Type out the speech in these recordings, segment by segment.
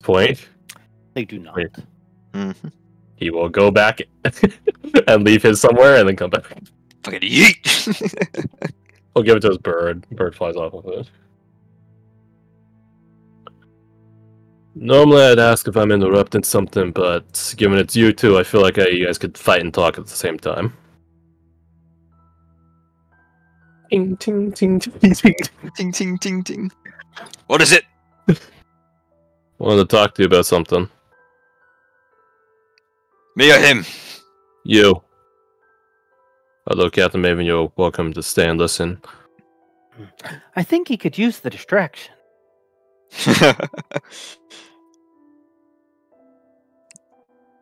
point, They do not. Wait. Mm-hmm. he will go back and leave his somewhere and then come back. Fucking yeet! He'll give it to his bird. Bird flies off with it. Normally I'd ask if I'm interrupting something, but given it's you two, I feel like you guys could fight and talk at the same time. Ting, ting, ting, ting, ting. Ting, ting, ting, ting. What is it? Wanted to talk to you about something. Me or him? You. Although, Captain Maven, you're welcome to stay and listen. I think he could use the distraction.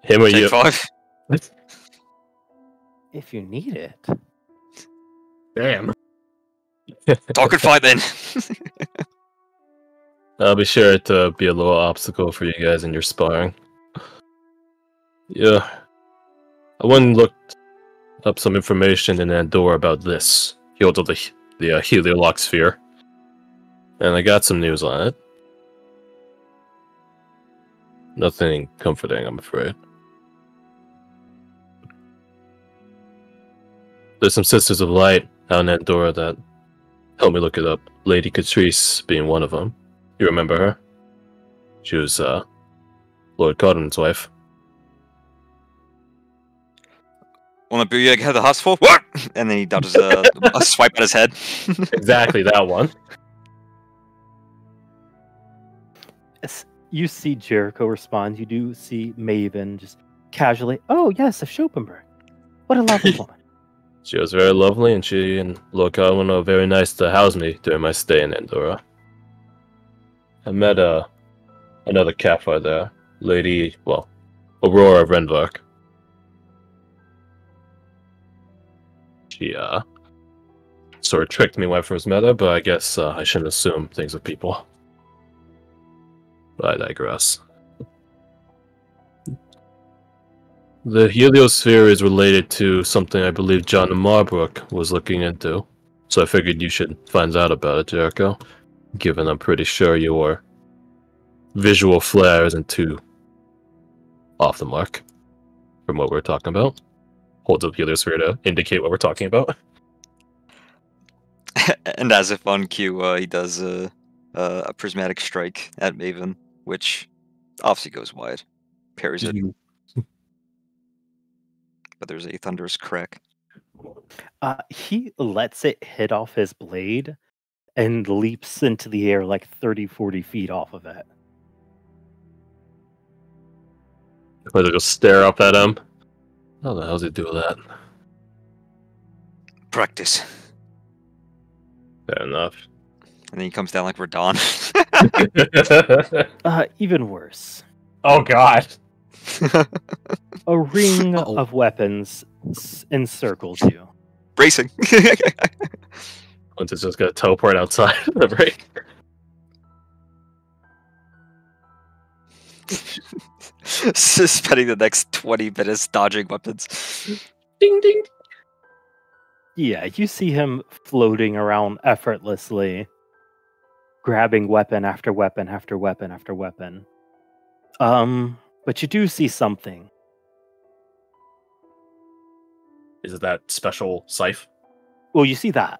Him or Take you? 5. If you need it. Damn. Talk and fight then. I'll be sure to be a little obstacle for you guys in your sparring. Yeah. I went and looked up some information in Andorra about this. He holds up the Heliolock sphere. And I got some news on it. Nothing comforting, I'm afraid. There's some Sisters of Light out in Andorra that helped me look it up. Lady Catrice being one of them. You remember her? She was Lord Codden's wife. Wanna be head of the hospital? What? And then he dodges a swipe at his head. Exactly that one. As you see Jericho respond, you do see Maven just casually, oh yes, of Schopenberg. What a lovely woman. She was very lovely, and she and Lord Codden were very nice to house me during my stay in Andorra. I met another Cathar there, Lady, Aurora of Renvark. She sort of tricked me when I first met her, but I guess I shouldn't assume things of people. But I digress. The heliosphere is related to something I believe John de Marbrook was looking into, so I figured you should find out about it, Jericho, given I'm pretty sure your visual flair isn't too off the mark from what we're talking about. Holds up heliosphere to indicate what we're talking about. And as if on cue, he does a prismatic strike at Maven, which obviously goes wide. Parries it. But there's a thunderous crack. He lets it hit off his blade and leaps into the air like 30, 40 feet off of it. I just stare up at him. How the hell's he do that? Practice. Fair enough. And then he comes down like Radon. Even worse. Oh god. A ring Uh-oh. of weapons encircles you. Bracing. Once it's just gonna teleport outside of the break. Spending the next 20 minutes dodging weapons. Ding ding. Yeah, you see him floating around effortlessly, grabbing weapon after weapon after weapon after weapon. But you do see something. Is it that special scythe? Well, you see that.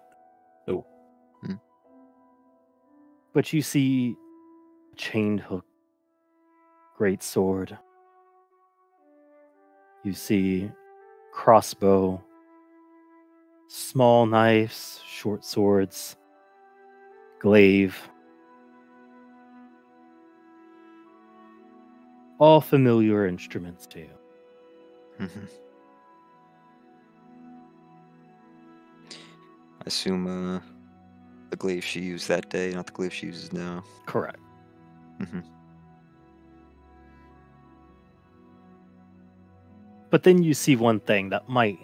Oh. But you see chained hook, great sword. You see crossbow, small knives, short swords, glaive. All familiar instruments to you. Mhm. I assume the glaive she used that day, not the glaive she uses now. Correct. Mhm. But then you see one thing that might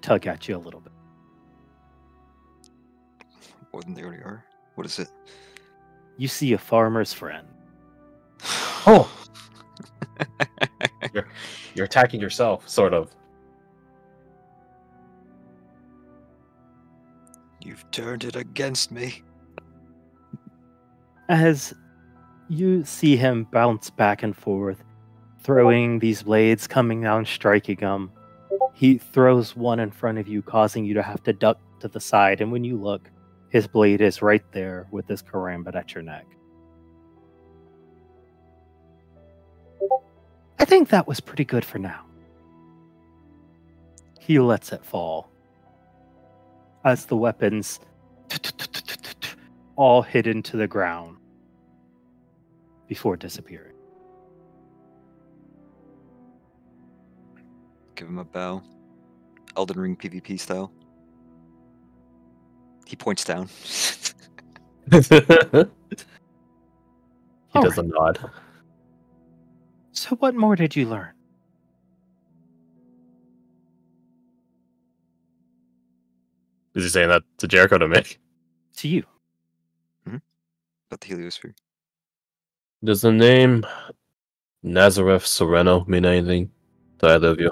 tug at you a little bit. More than they already are. What is it? You see a farmer's friend. Oh. You're attacking yourself, sort of. You've turned it against me. As You see him bounce back and forth, throwing these blades, coming down, striking him. He throws one in front of you, causing you to have to duck to the side. And when you look, his blade is right there with his karambit at your neck. I think that was pretty good for now. He lets it fall as the weapons all hit into the ground before disappearing. Give him a bow. Elden Ring PvP style. He points down. He All does right. a nod. So what more did you learn? Is he saying that to Jericho to me? To you. But the heliosphere. Does the name Nazareth Sereno mean anything to either of you?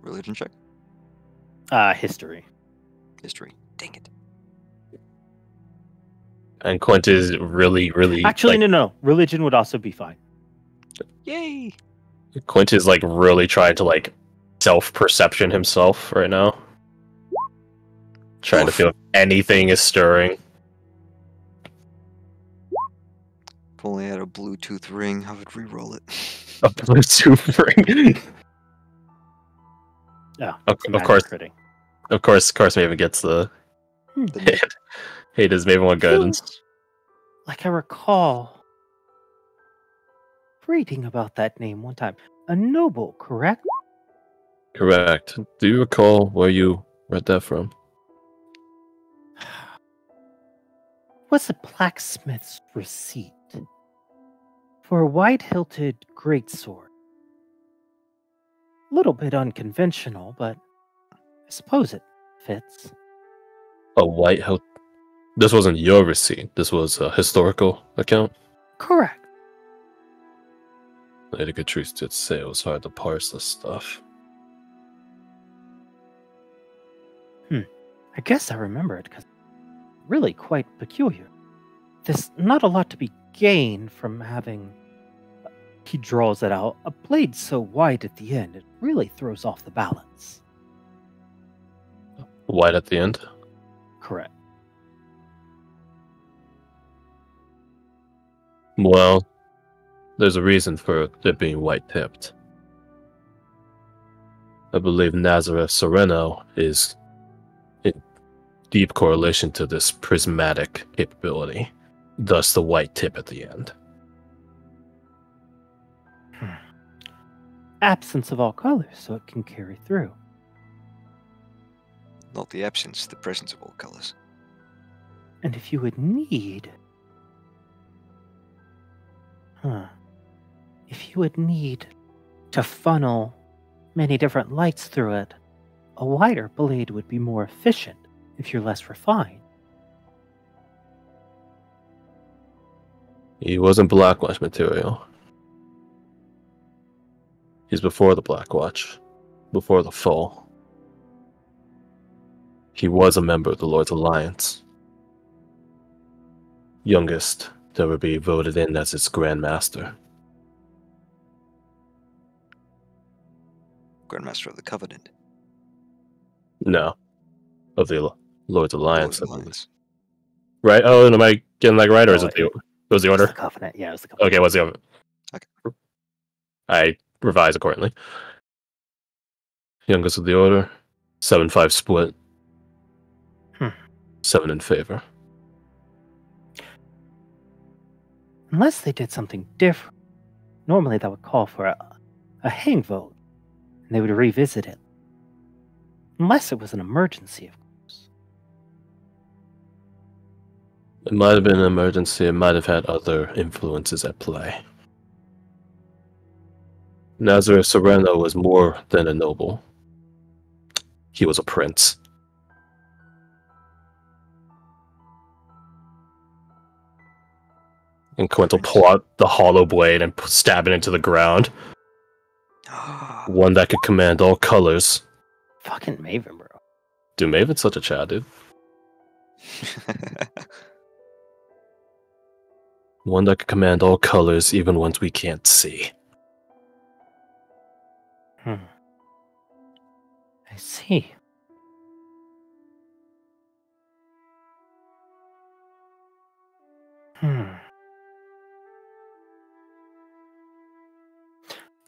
Religion check. History. History. Dang it. And Quint is really, really... Actually, like, no. Religion would also be fine. Yay! Quint is like really trying to like self-perception himself right now. Trying to feel if anything is stirring. If only I had a Bluetooth ring, I would re-roll it. A Bluetooth ring. Yeah. Of course, Maven gets the hit. Hey, does Maven want guidance? Like I recall reading about that name one time. A noble, correct? Correct. Do you recall where you read that from? Was a blacksmith's receipt for a wide-hilted greatsword. A little bit unconventional, but I suppose it fits. A white hilt. This wasn't your receipt. This was a historical account. Correct. Lady Catrice did say it was hard to parse this stuff. I guess I remember it because really quite peculiar. There's not a lot to be gained from having, he draws it out, a blade so wide at the end, it really throws off the balance. White at the end. Correct. Well, there's a reason for it being white tipped. I believe Nazareth Sereno is in deep correlation to this prismatic capability, thus the white tip at the end. Absence of all colors, so it can carry through. Not the absence, the presence of all colors. And if you would need... If you would need to funnel many different lights through it, a wider blade would be more efficient if you're less refined. He wasn't Blackwatch material. He's before the Blackwatch, before the fall. He was a member of the Lord's Alliance. Youngest to ever be voted in as its Grand Master. Grandmaster of the Covenant. No. Of the Lord's Alliance. Lord's Alliance. Right? Oh, am I getting that right, or is No, it the It order? was the Covenant. Yeah, it was the Covenant. Okay, what's the other? Okay. I revise accordingly. Youngest of the order. 7-5 split. 7 in favor. Unless they did something different. Normally that would call for a hang vote, and they would revisit it. Unless it was an emergency, of course. It might have been an emergency, it might have had other influences at play. Nazareth Sereno was more than a noble. He was a prince. And Quint will pull out the hollow blade and stab it into the ground. One that could command all colors. Fucking Maven, bro. Dude, Maven's such a Chad, dude. One that can command all colors, even ones we can't see. I see.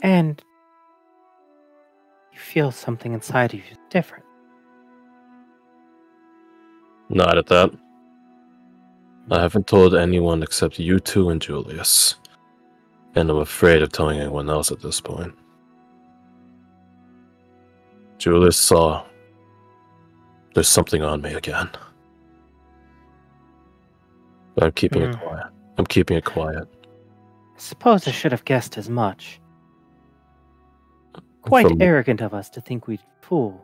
And you feel something inside of you is different. Not at that. I haven't told anyone except you two and Julius. And I'm afraid of telling anyone else at this point. Julius saw there's something on me again. But I'm keeping it quiet. I'm keeping it quiet. I suppose I should have guessed as much. Quite arrogant of us to think we'd fool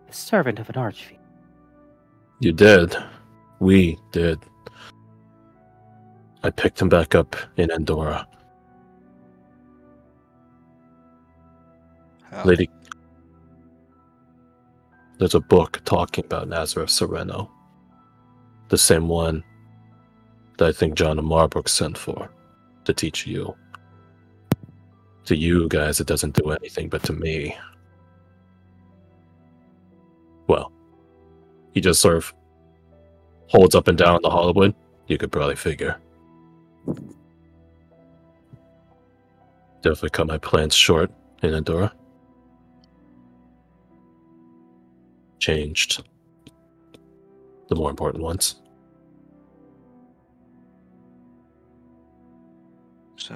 a servant of an archfiend. You did. We did. I picked him back up in Andorra. How? Lady, there's a book talking about Nazareth Sereno. The same one that I think John of Marbrook sent for to teach you. To you guys, it doesn't do anything, but to me, well, he just sort of holds up and down the Hollywood. You could probably figure. Definitely cut my plans short in Andorra. Changed the more important ones. So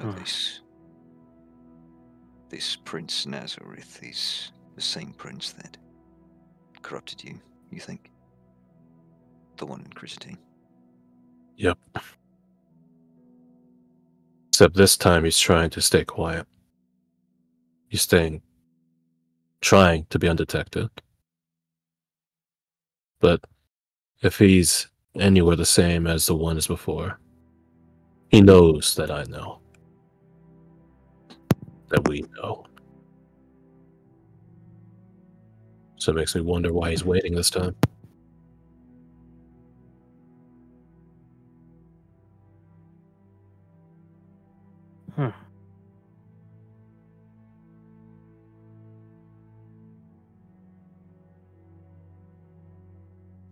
this Prince Nazareth is the same prince that corrupted you, you think? The one in Chrysotine? Yep. Except this time he's trying to stay quiet. He's trying to be undetected. But if he's anywhere the same as the one as before, he knows that I know. That we know. So it makes me wonder why he's waiting this time.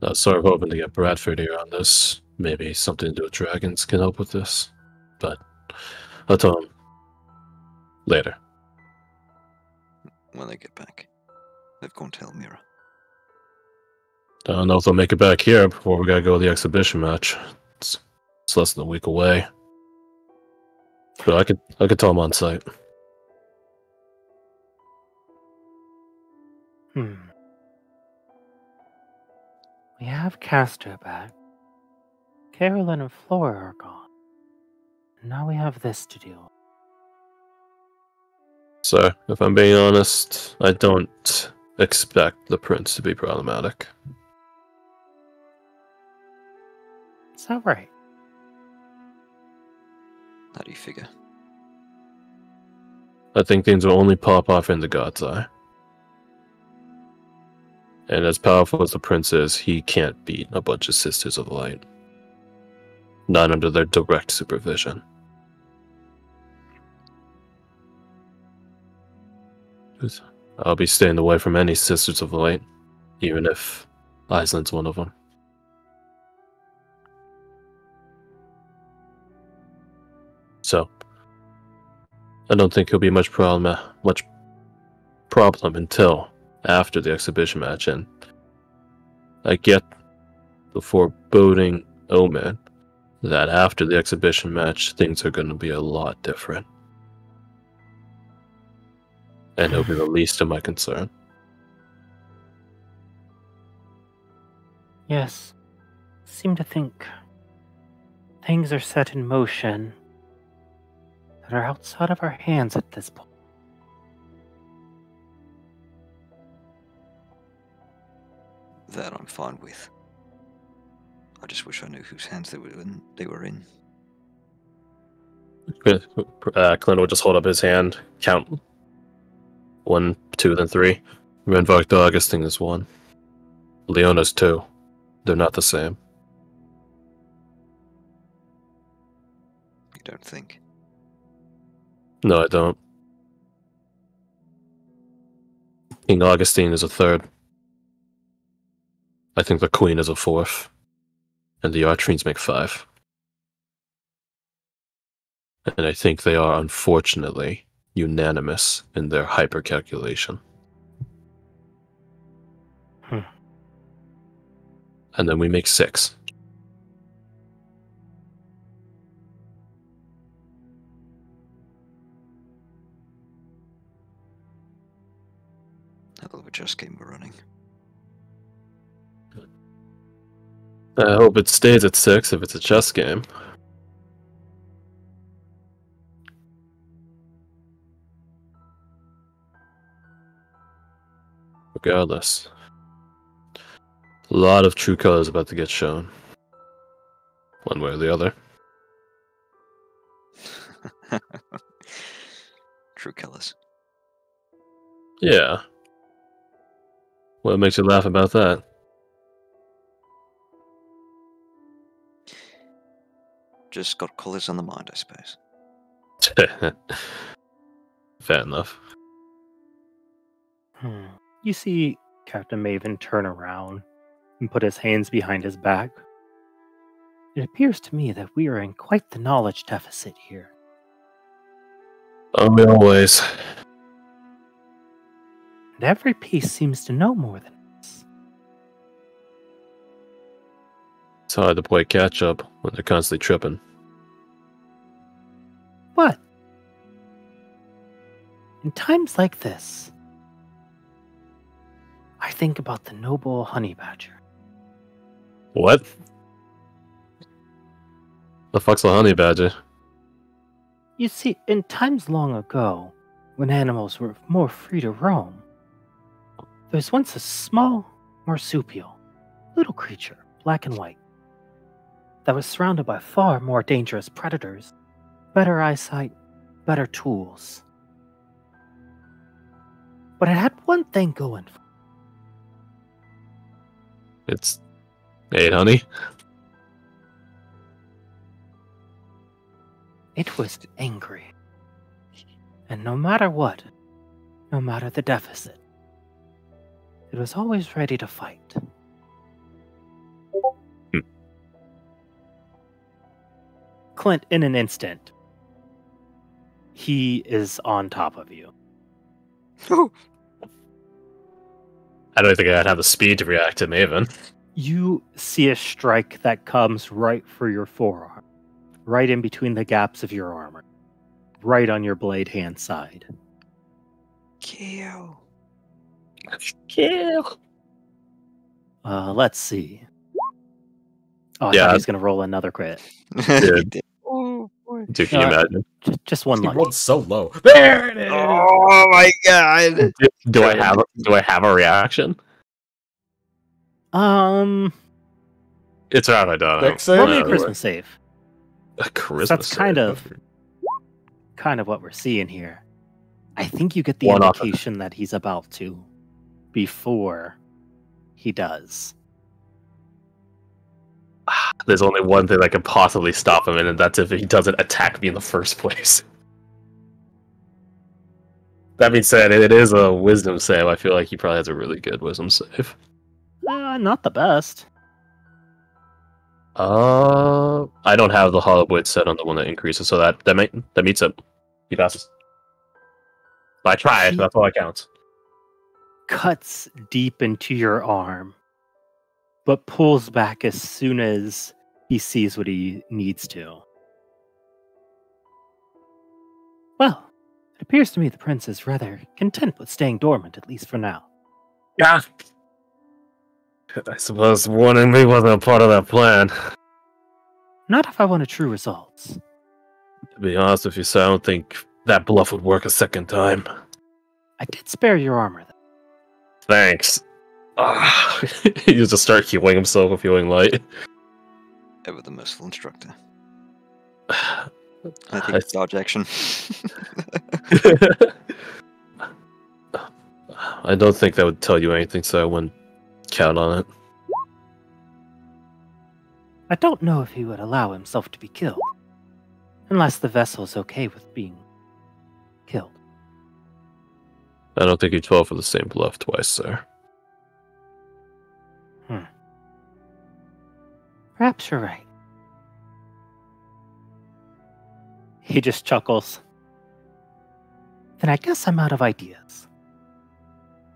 I was sort of hoping to get Bradford here on this. Maybe something to do with dragons can help with this. But I'll tell him later. When they get back, they've gone to Elmira. I don't know if they'll make it back here before we gotta go to the exhibition match. It's less than a week away. But I could tell him on site. We have Castor back. Carolyn and Flora are gone. And now we have this to deal with. So, if I'm being honest, I don't expect the prince to be problematic. Is that right? How do you figure? I think things will only pop off in the God's eye. And as powerful as the prince is, he can't beat a bunch of Sisters of Light. Not under their direct supervision. I'll be staying away from any Sisters of Light, even if Island's one of them. So, I don't think he'll be much problem until after the exhibition match, and I get the foreboding omen that after the exhibition match, things are going to be a lot different. And it'll be the least of my concern. Yes. Seem to think things are set in motion that are outside of our hands at this point. That I'm fine with. I just wish I knew whose hands they were in. Clint will just hold up his hand, count 1, 2, then 3. Renvark Augustine is 1. Leona's 2. They're not the same. You don't think? No, I don't. King Augustine is a third. I think the Queen is a fourth. And the Artrines make 5. And I think they are, unfortunately, unanimous in their hypercalculation. And then we make 6. Hell of a chess game we're running. I hope it stays at 6 if it's a chess game. Regardless. A lot of true colors about to get shown. One way or the other. True colors. Yeah. What makes you laugh about that? Just got colors on the mind, I suppose. Fair enough. You see Captain Maven turn around and put his hands behind his back. It appears to me that we are in quite the knowledge deficit here. Always. And every piece seems to know more than us. It's hard to play catch up when they're constantly tripping. But in times like this, I think about the noble honey badger. What? The fuck's a honey badger? You see, in times long ago, when animals were more free to roam, there was once a small marsupial, little creature, black and white, that was surrounded by far more dangerous predators, better eyesight, better tools. But it had one thing going for it. It's 8 honey? It was angry. And no matter what, no matter the deficit, it was always ready to fight. Clint, in an instant, he is on top of you. I don't think I'd have the speed to react to Maven. You see a strike that comes right for your forearm, right in between the gaps of your armor, right on your blade hand side. Kill. Kill. Let's see. Oh, I Yeah. thought he was going to roll another crit. Dude. Oh, boy. Dude, can you imagine? Just one He luck. rolled so low. There it is. Oh my god. Do I have a reaction? It's out. I don't know. Dex save? Roll me a Whatever. charisma save. A charisma That's save. kind of what we're seeing here. I think you get the One off. indication that he's about to before he does. There's only one thing that could possibly stop him, and that's if he doesn't attack me in the first place. That being said, it is a wisdom save. I feel like he probably has a really good wisdom save. Not the best. I don't have the Hollow Blade set on the one that increases, so that meets it. He passes. But I tried. That's all that counts. Cuts deep into your arm, but pulls back as soon as he sees what he needs to. Well, it appears to me the prince is rather content with staying dormant, at least for now. Yeah. I suppose warning me wasn't a part of that plan. Not if I wanted true results. To be honest with you, sir, I don't think that bluff would work a second time. I did spare your armor, though. Thanks. He just start healing himself with healing light. Ever the merciful instructor. I think it's dodge action. I don't think that would tell you anything, so I wouldn't count on it. I don't know if he would allow himself to be killed. Unless the vessel's okay with being killed. I don't think you'd fall for the same bluff twice, sir. Perhaps you're right. He just chuckles. Then I guess I'm out of ideas.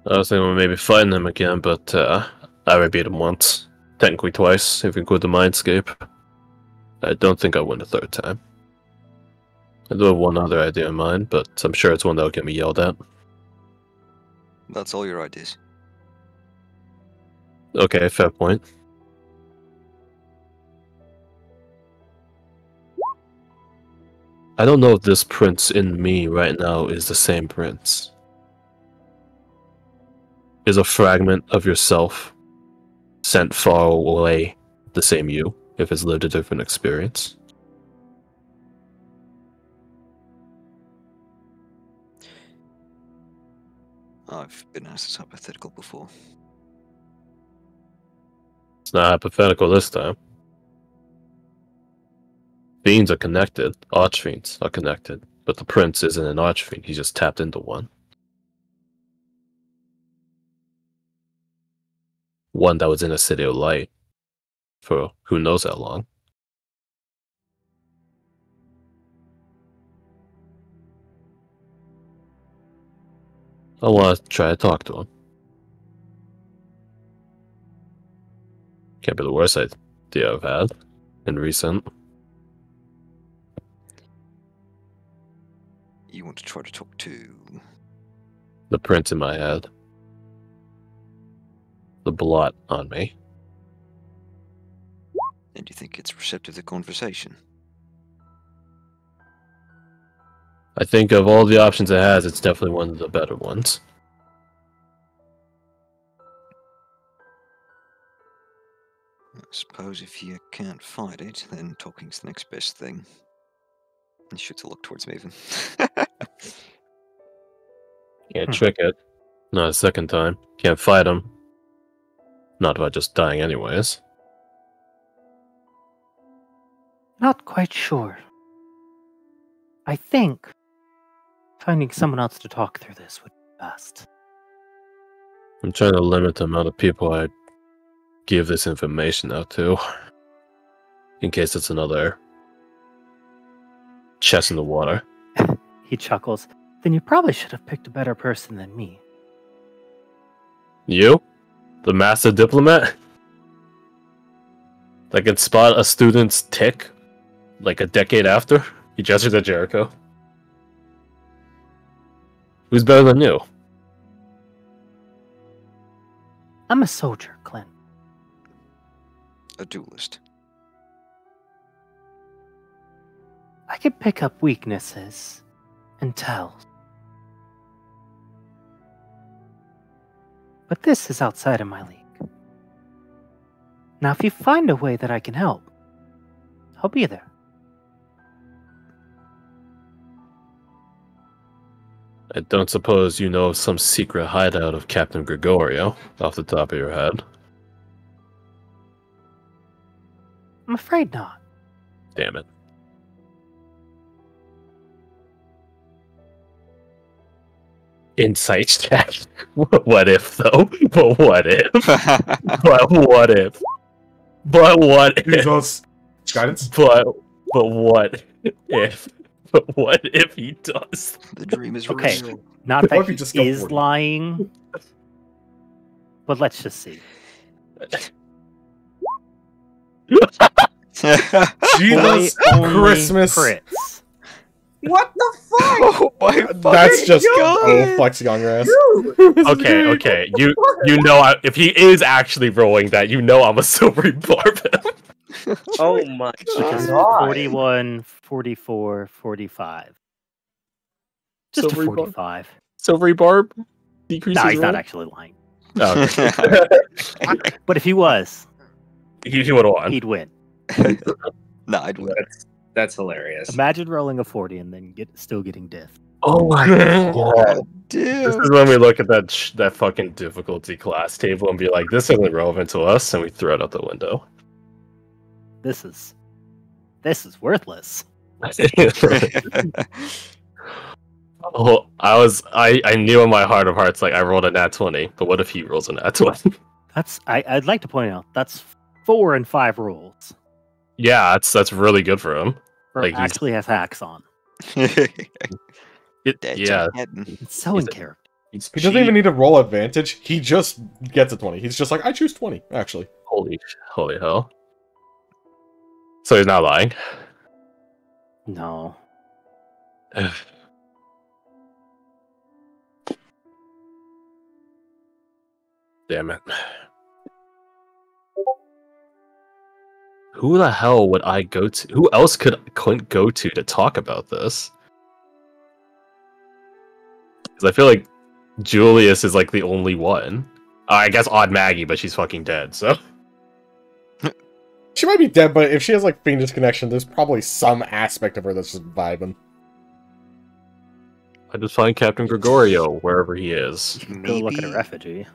I was thinking of maybe fighting him again, but I already beat him once. Technically twice, if you include the Mindscape. I don't think I'll win the third time. I do have one other idea in mind, but I'm sure it's one that'll get me yelled at. That's all your ideas. Okay, fair point. I don't know if this prince in me right now is the same prince. Is a fragment of yourself sent far away the same you, if it's lived a different experience? I've been asked this hypothetical before. It's not hypothetical this time. Fiends are connected. Archfiends are connected. But the prince isn't an archfiend. He just tapped into one. One that was in a city of light for who knows how long. I want to try to talk to him. Can't be the worst idea I've had in recent. You want to try to talk to... The print in my head. The blot on me. And you think it's receptive to conversation? I think of all the options it has, it's definitely one of the better ones. I suppose if you can't fight it, then talking's the next best thing. You should look towards Maven. Can't trick it. Not a second time. Can't fight him. Not by just dying anyways. Not quite sure. I think finding someone else to talk through this would be best. I'm trying to limit the amount of people I give this information out to. In case it's another chest in the water. He chuckles. Then you probably should have picked a better person than me. You? The master diplomat? That can spot a student's tick like a decade after? He gestures at Jericho. Who's better than you? I'm a soldier, Clint. A duelist. I can pick up weaknesses and tells. But this is outside of my league. Now, if you find a way that I can help, I'll be there. I don't suppose you know of some secret hideout of Captain Gregorio off the top of your head. I'm afraid not. Damn it. Insight check. What if, though? But what if? But what if? But what if? Results. Guidance. But what if? But what if he does? The dream is Okay. real. Not What if that you just go he is for it? lying. But let's just see. Jesus Boy only Christmas. crits. What the fuck? Oh my That's fucking just God. flexing on grass. Okay. You know if he is actually rolling that, you know I'm a silvery barb him. Oh my Because god. 41, 44, 45. Just Silvery a bar? 45. Silvery barb decreases. No, he's not roll? actually lying. Oh, okay. But if he was, he would have won. he'd win. Nah, I'd win. That's hilarious. Imagine rolling a 40 and then still getting diff. Oh my god. Damn. This is when we look at that fucking difficulty class table and be like, this isn't relevant to us, and we throw it out the window. This is worthless. Oh, I knew in my heart of hearts, like, I rolled a nat 20, but what if he rolls a nat 20? I'd like to point out that's 4 and 5 rolls. Yeah, that's really good for him. Or Like, he's- actually has hacks on. Yeah, It's so He's in a- character. he's He doesn't cheap. even need to roll advantage. He just gets a 20. He's just like, I choose 20, actually. Holy hell. So he's not lying. No. Damn it. Who the hell would I go to? Who else could Clint go to talk about this? Because I feel like Julius is like the only one. I guess Odd Maggie, but she's fucking dead, so. She might be dead, but if she has like fiendish connection, there's probably some aspect of her that's just vibing. I just find Captain Gregorio wherever he is. Go look at her Maybe- effigy.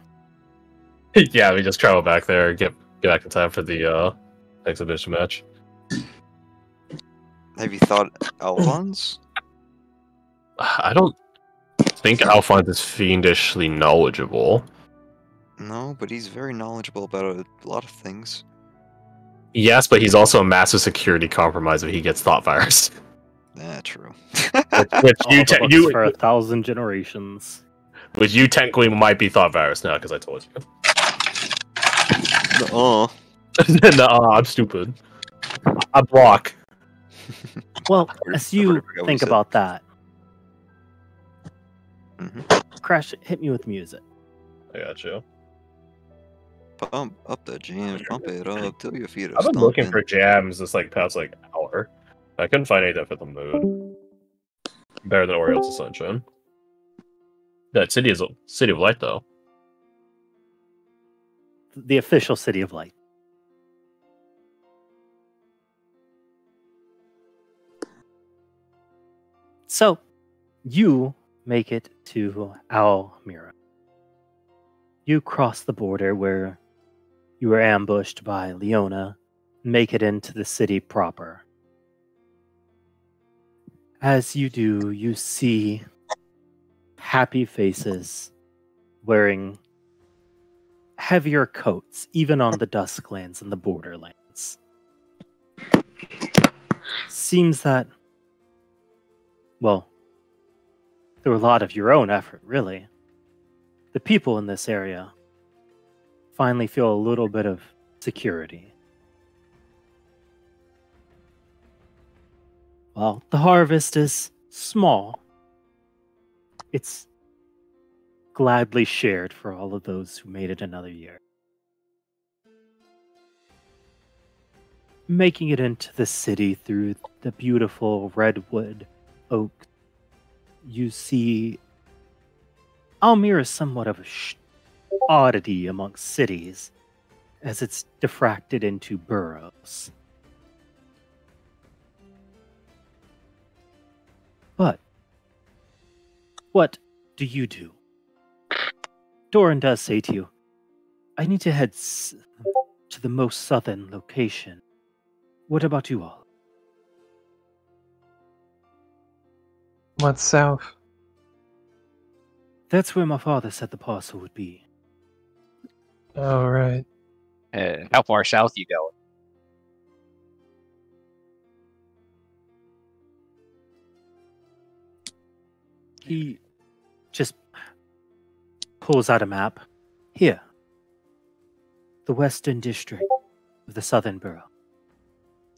Yeah, we just travel back there and get back in time for the exhibition match. Have you thought Alphonse? I don't think Alphonse is fiendishly knowledgeable. No, but he's very knowledgeable about a lot of things. Yes, but he's also a massive security compromise if he gets thought virus. True. Which All you, the books you, for 1,000 generations. which you technically might be thought virus now, because I told you. Oh. No, I'm stupid. I block. Well, as you forgot what you think said. about that, Mhm. Crash, hit me with music. I got you. Pump up the jams, pump it up till your feet are I've been looking stomping. for jams this like past like hour. I couldn't find anything for the mood. Better than Orioles of Sunshine. That City of Light though. The official City of Light. So, you make it to Almira. You cross the border where you were ambushed by Leona, make it into the city proper. As you do, you see happy faces wearing heavier coats, even on the Dusklands and the Borderlands. Seems that, well, through a lot of your own effort, really, the people in this area finally feel a little bit of security. Well, the harvest is small. It's gladly shared for all of those who made it another year. Making it into the city through the beautiful redwood oak, you see Almira is somewhat of a oddity amongst cities, as it's diffracted into boroughs. But what do you do? Doran does say to you, I need to head to the most southern location. What about you all? What's south? That's where my father said the parcel would be. Oh, right. How far south you going? He just pulls out a map. Here. The Western District of the Southern Borough.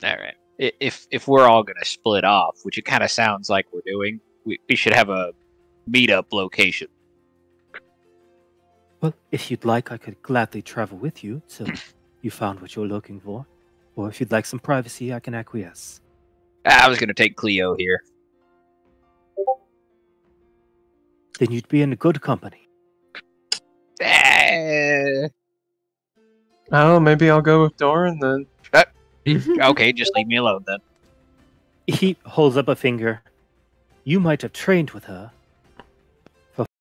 All right. If we're all gonna split off, which it kind of sounds like we're doing, we should have a meetup location. Well, if you'd like, I could gladly travel with you till you found what you're looking for. Or if you'd like some privacy, I can acquiesce. I was gonna take Cleo here. Then you'd be in good company. Oh, maybe I'll go with Doran then. Okay, just leave me alone then. He holds up a finger. You might have trained with her,